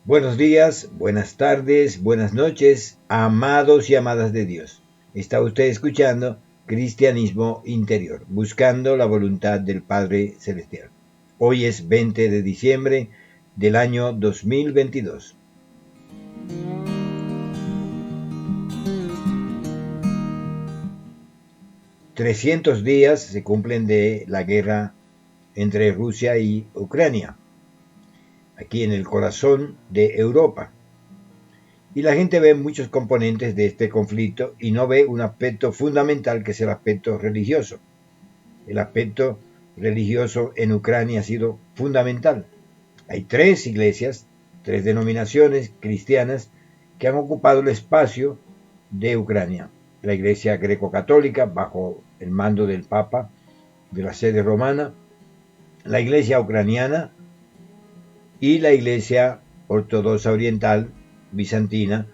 Buenos días, buenas tardes, buenas noches, amados y amadas de Dios. Está usted escuchando Cristianismo Interior, buscando la voluntad del Padre Celestial. Hoy es 20 de diciembre del año 2022. ...300 días se cumplen de la guerra entre Rusia y Ucrania, aquí en el corazón de Europa. Y la gente ve muchos componentes de este conflicto y no ve un aspecto fundamental, que es el aspecto religioso. El aspecto religioso en Ucrania ha sido fundamental. Hay 3 iglesias, 3 denominaciones cristianas que han ocupado el espacio de Ucrania. La iglesia greco-católica, bajo el mando del Papa de la sede romana, la iglesia ucraniana y la iglesia ortodoxa oriental bizantina,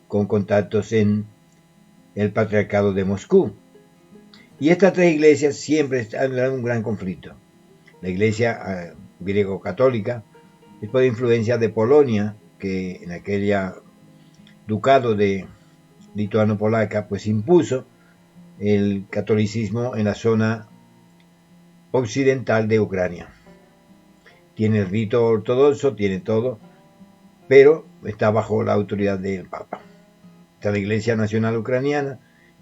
con contactos en el patriarcado de Moscú. Y estas 3 iglesias siempre están en un gran conflicto. La iglesia griego-católica es por influencia de Polonia, que en aquella ducado de lituano-polaca pues impuso el catolicismo en la zona occidental de Ucrania. Tiene el rito ortodoxo, tiene todo, pero está bajo la autoridad del Papa. Está la Iglesia Nacional Ucraniana,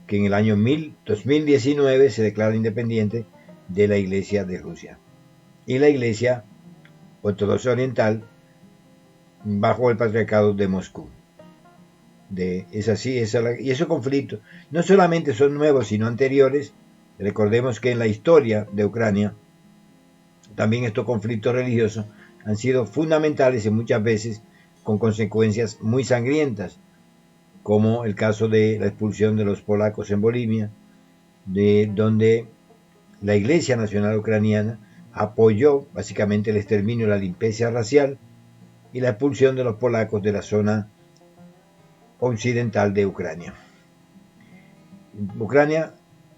que en el año 2019 se declara independiente de la Iglesia de Rusia. Y la Iglesia Ortodoxa Oriental, bajo el Patriarcado de Moscú. Es así, y esos conflictos no solamente son nuevos, sino anteriores. Recordemos que en la historia de Ucrania, también estos conflictos religiosos han sido fundamentales y muchas veces con consecuencias muy sangrientas, como el caso de la expulsión de los polacos en Bolivia, de donde la Iglesia Nacional Ucraniana apoyó básicamente el exterminio y la limpieza racial y la expulsión de los polacos de la zona occidental de Ucrania. Ucrania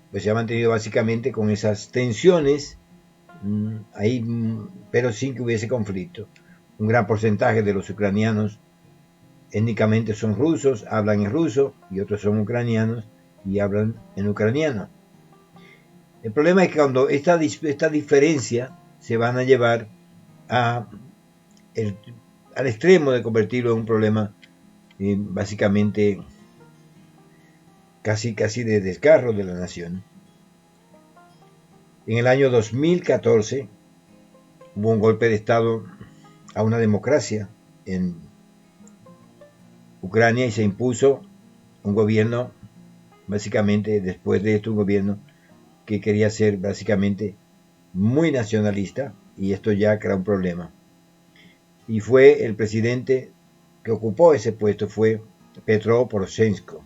pues se ha mantenido básicamente con esas tensiones ahí, pero sin que hubiese conflicto. Un gran porcentaje de los ucranianos étnicamente son rusos, hablan en ruso, y otros son ucranianos y hablan en ucraniano. El problema es que cuando esta diferencia se van a llevar al extremo de convertirlo en un problema básicamente casi de desgarro de la nación. En el año 2014 hubo un golpe de Estado a una democracia en Ucrania y se impuso un gobierno, básicamente después de esto, un gobierno que quería ser básicamente muy nacionalista, y esto ya crea un problema. Y fue el presidente que ocupó ese puesto, fue Petro Poroshenko.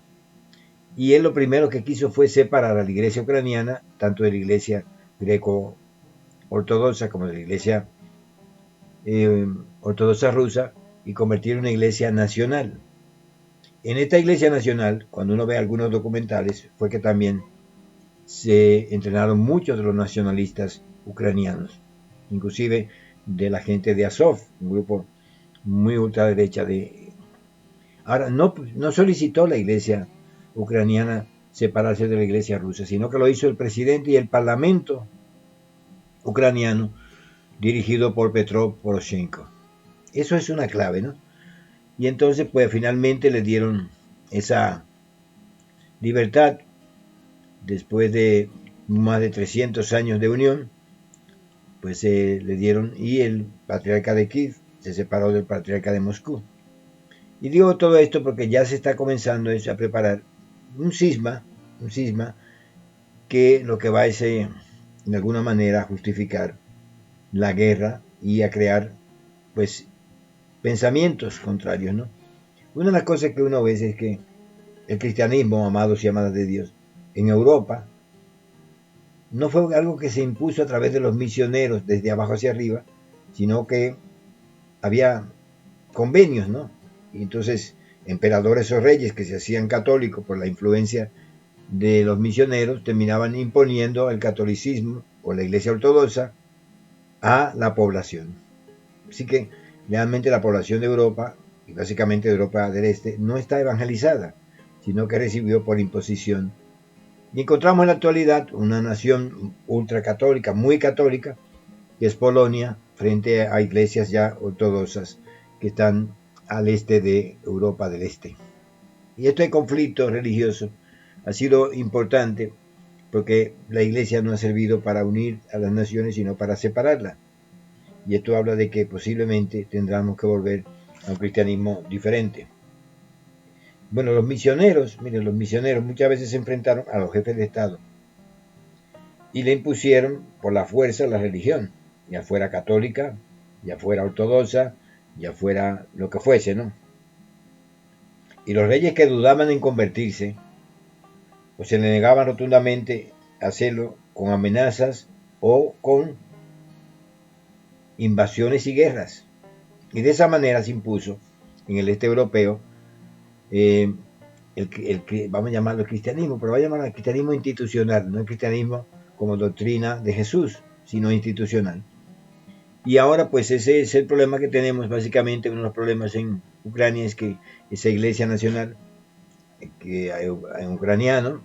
Y él lo primero que quiso fue separar a la iglesia ucraniana, tanto de la iglesia greco-ortodoxa como de la iglesia ortodoxa rusa, y convertir en una iglesia nacional. En esta iglesia nacional, cuando uno ve algunos documentales, fue que también se entrenaron muchos de los nacionalistas ucranianos, inclusive de la gente de Azov, un grupo muy ultraderecha. Ahora, no solicitó la iglesia ucraniana separarse de la iglesia rusa, sino que lo hizo el presidente y el parlamento ucraniano, dirigido por Petro Poroshenko. Eso es una clave, ¿no? Y entonces, pues finalmente le dieron esa libertad después de más de 300 años de unión. Pues le dieron, y el patriarca de Kiev se separó del patriarca de Moscú. Y digo todo esto porque ya se está comenzando a preparar un cisma que lo que va es de alguna manera a justificar la guerra y a crear pues pensamientos contrarios, ¿no? Una de las cosas que uno ve es que el cristianismo, amados y amadas de Dios, en Europa no fue algo que se impuso a través de los misioneros desde abajo hacia arriba, sino que había convenios, ¿no? Y entonces emperadores o reyes que se hacían católicos por la influencia de los misioneros terminaban imponiendo el catolicismo o la iglesia ortodoxa a la población. Así que realmente la población de Europa y básicamente de Europa del Este, no está evangelizada, sino que recibió por imposición. Y encontramos en la actualidad una nación ultracatólica, muy católica, que es Polonia, frente a iglesias ya ortodoxas que están al este de Europa del Este. Y este conflicto religioso ha sido importante porque la iglesia no ha servido para unir a las naciones, sino para separarlas. Y esto habla de que posiblemente tendremos que volver a un cristianismo diferente. Bueno, los misioneros muchas veces se enfrentaron a los jefes de Estado y le impusieron por la fuerza la religión, ya fuera católica, ya fuera ortodoxa, ya fuera lo que fuese, ¿no? Y los reyes que dudaban en convertirse, pues se le negaban rotundamente a hacerlo con amenazas o con invasiones y guerras. Y de esa manera se impuso en el este europeo vamos a llamarlo el cristianismo, pero vamos a llamarlo el cristianismo institucional, no el cristianismo como doctrina de Jesús, sino institucional. Y ahora pues ese es el problema que tenemos, básicamente uno de los problemas en Ucrania es que esa iglesia nacional, que en ucraniano,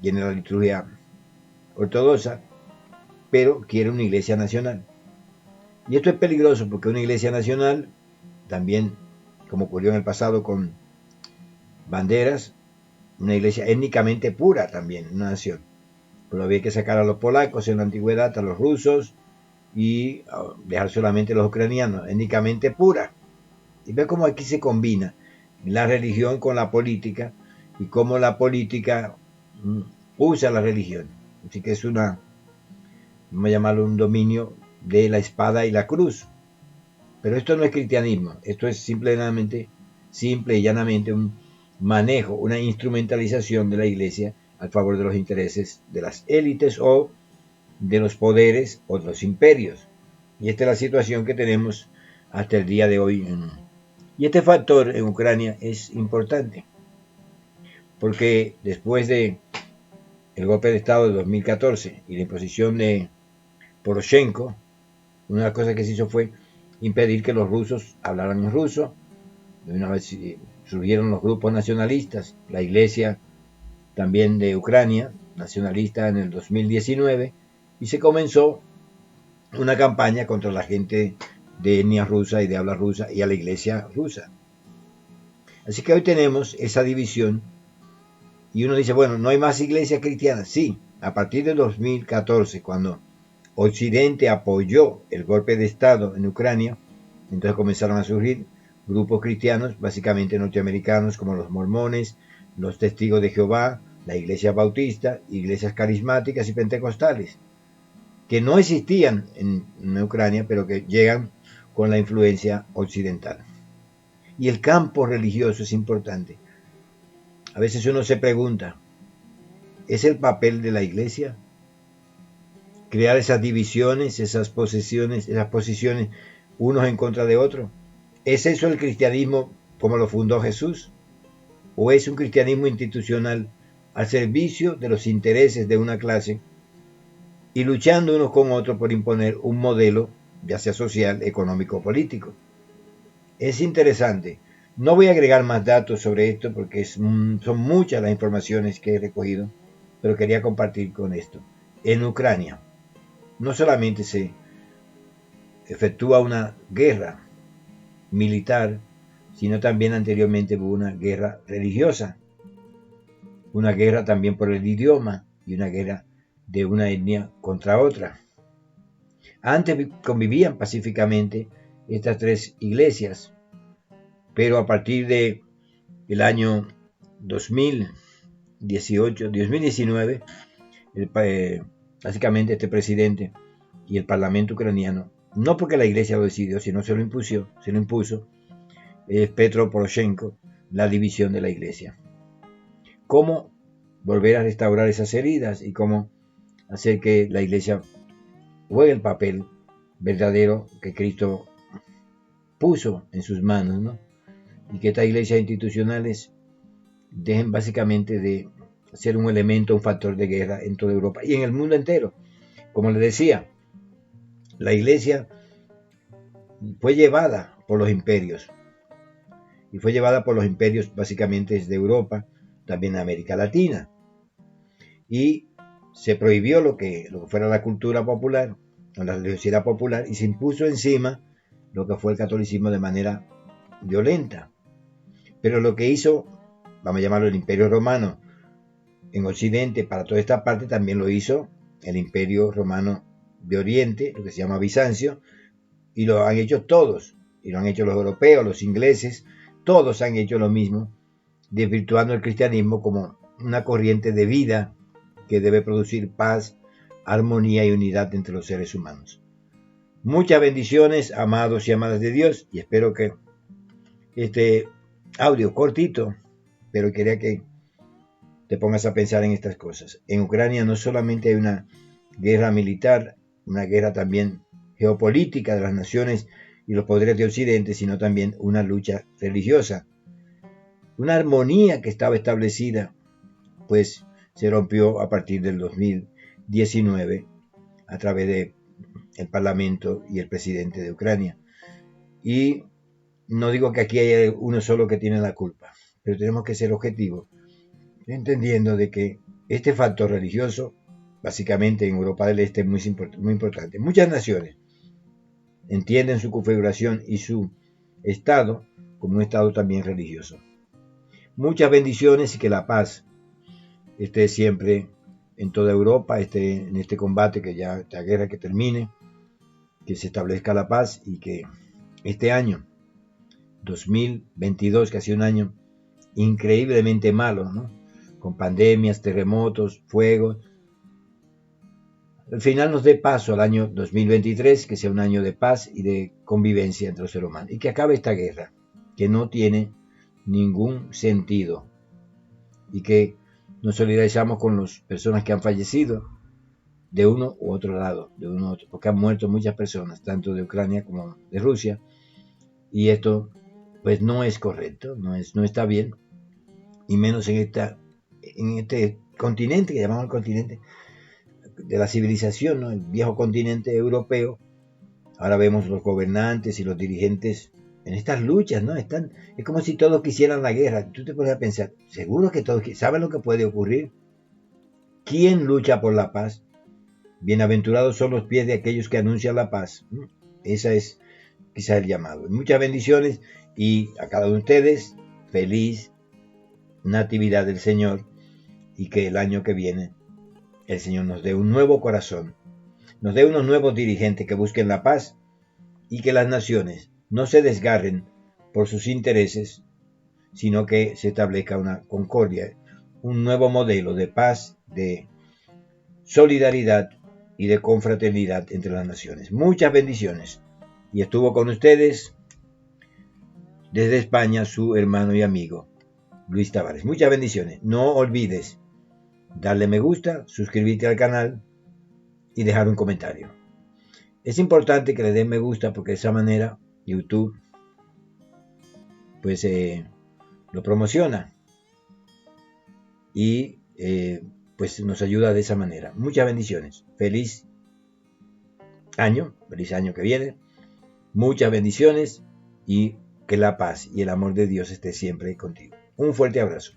tiene la liturgia ortodoxa, pero quiere una iglesia nacional. Y esto es peligroso porque una iglesia nacional, también como ocurrió en el pasado con banderas, una iglesia étnicamente pura también, una nación. Pero había que sacar a los polacos en la antigüedad, a los rusos, y dejar solamente a los ucranianos, étnicamente pura. Y ve cómo aquí se combina la religión con la política, y cómo la política usa la religión. Así que es vamos a llamarlo un dominio de la espada y la cruz. Pero esto no es cristianismo, esto es simple y llanamente un manejo, una instrumentalización de la iglesia a favor de los intereses de las élites o de los poderes o de los imperios. Y esta es la situación que tenemos hasta el día de hoy. Y este factor en Ucrania es importante, porque después de el golpe de Estado de 2014 y la imposición de Poroshenko, una de las cosas que se hizo fue impedir que los rusos hablaran en ruso. De una vez surgieron los grupos nacionalistas, la iglesia también de Ucrania, nacionalista en el 2019, y se comenzó una campaña contra la gente de etnia rusa y de habla rusa y a la iglesia rusa. Así que hoy tenemos esa división y uno dice, bueno, no hay más iglesias cristianas. Sí, a partir de 2014, cuando Occidente apoyó el golpe de Estado en Ucrania, entonces comenzaron a surgir grupos cristianos, básicamente norteamericanos, como los mormones, los testigos de Jehová, la iglesia bautista, iglesias carismáticas y pentecostales, que no existían en Ucrania, pero que llegan con la influencia occidental. Y el campo religioso es importante. A veces uno se pregunta, ¿es el papel de la iglesia crear esas divisiones, esas posiciones unos en contra de otros? ¿Es eso el cristianismo como lo fundó Jesús? ¿O es un cristianismo institucional al servicio de los intereses de una clase y luchando unos con otros por imponer un modelo, ya sea social, económico o político? Es interesante. No voy a agregar más datos sobre esto porque son muchas las informaciones que he recogido, pero quería compartir con esto. En Ucrania no solamente se efectúa una guerra militar, sino también anteriormente hubo una guerra religiosa, una guerra también por el idioma y una guerra de una etnia contra otra. Antes convivían pacíficamente estas tres iglesias, pero a partir de el año 2019, básicamente este presidente y el parlamento ucraniano, no porque la iglesia lo decidió, sino se lo impuso Petro Poroshenko, la división de la iglesia. ¿Cómo volver a restaurar esas heridas y cómo hacer que la iglesia juegue el papel verdadero que Cristo puso en sus manos, ¿no? Y que estas iglesias institucionales dejen básicamente de ser un elemento, un factor de guerra en toda Europa y en el mundo entero? Como les decía, la iglesia fue llevada por los imperios y fue llevada por los imperios básicamente de Europa, también de América Latina. Y se prohibió lo que fuera la cultura popular, o la religiosidad popular, y se impuso encima lo que fue el catolicismo de manera violenta. Pero lo que hizo, vamos a llamarlo el Imperio Romano, en Occidente, para toda esta parte, también lo hizo el Imperio Romano de Oriente, lo que se llama Bizancio, y lo han hecho todos, y lo han hecho los europeos, los ingleses, todos han hecho lo mismo, desvirtuando el cristianismo como una corriente de vida que debe producir paz, armonía y unidad entre los seres humanos. Muchas bendiciones, amados y amadas de Dios, y espero que este audio cortito, pero quería que te pongas a pensar en estas cosas. En Ucrania no solamente hay una guerra militar, una guerra también geopolítica de las naciones y los poderes de Occidente, sino también una lucha religiosa. Una armonía que estaba establecida, pues se rompió a partir del 2019 a través del Parlamento y el presidente de Ucrania. Y no digo que aquí haya uno solo que tiene la culpa, pero tenemos que ser objetivos, entendiendo de que este factor religioso, básicamente en Europa del Este, es muy importante. Muchas naciones entienden su configuración y su estado como un estado también religioso. Muchas bendiciones y que la paz esté siempre en toda Europa, en este combate, que ya esta guerra que termine, que se establezca la paz y que este año 2022, que ha sido un año increíblemente malo, ¿no? Con pandemias, terremotos, fuegos, al final nos dé paso al año 2023, que sea un año de paz y de convivencia entre los seres humanos, y que acabe esta guerra, que no tiene ningún sentido, y que nos solidarizamos con las personas que han fallecido de uno u otro lado, de uno u otro, porque han muerto muchas personas, tanto de Ucrania como de Rusia, y esto pues no es correcto, no está bien, y menos en este continente que llamamos el continente de la civilización, ¿no? El viejo continente europeo. Ahora vemos los gobernantes y los dirigentes en estas luchas, ¿no? Es como si todos quisieran la guerra. Tú te pones a pensar, seguro que todos saben lo que puede ocurrir. ¿Quién lucha por la paz? Bienaventurados son los pies de aquellos que anuncian la paz. Esa es quizás el llamado. Muchas bendiciones y a cada uno de ustedes, feliz Natividad del Señor, y que el año que viene el Señor nos dé un nuevo corazón, nos dé unos nuevos dirigentes que busquen la paz y que las naciones no se desgarren por sus intereses, sino que se establezca una concordia, un nuevo modelo de paz, de solidaridad y de confraternidad entre las naciones. Muchas bendiciones. Y estuvo con ustedes desde España su hermano y amigo Luis Tavares. Muchas bendiciones. No olvides darle me gusta, suscribirte al canal y dejar un comentario. Es importante que le den me gusta porque de esa manera YouTube pues lo promociona y pues nos ayuda de esa manera. Muchas bendiciones. Feliz año que viene. Muchas bendiciones y que la paz y el amor de Dios esté siempre contigo. Un fuerte abrazo.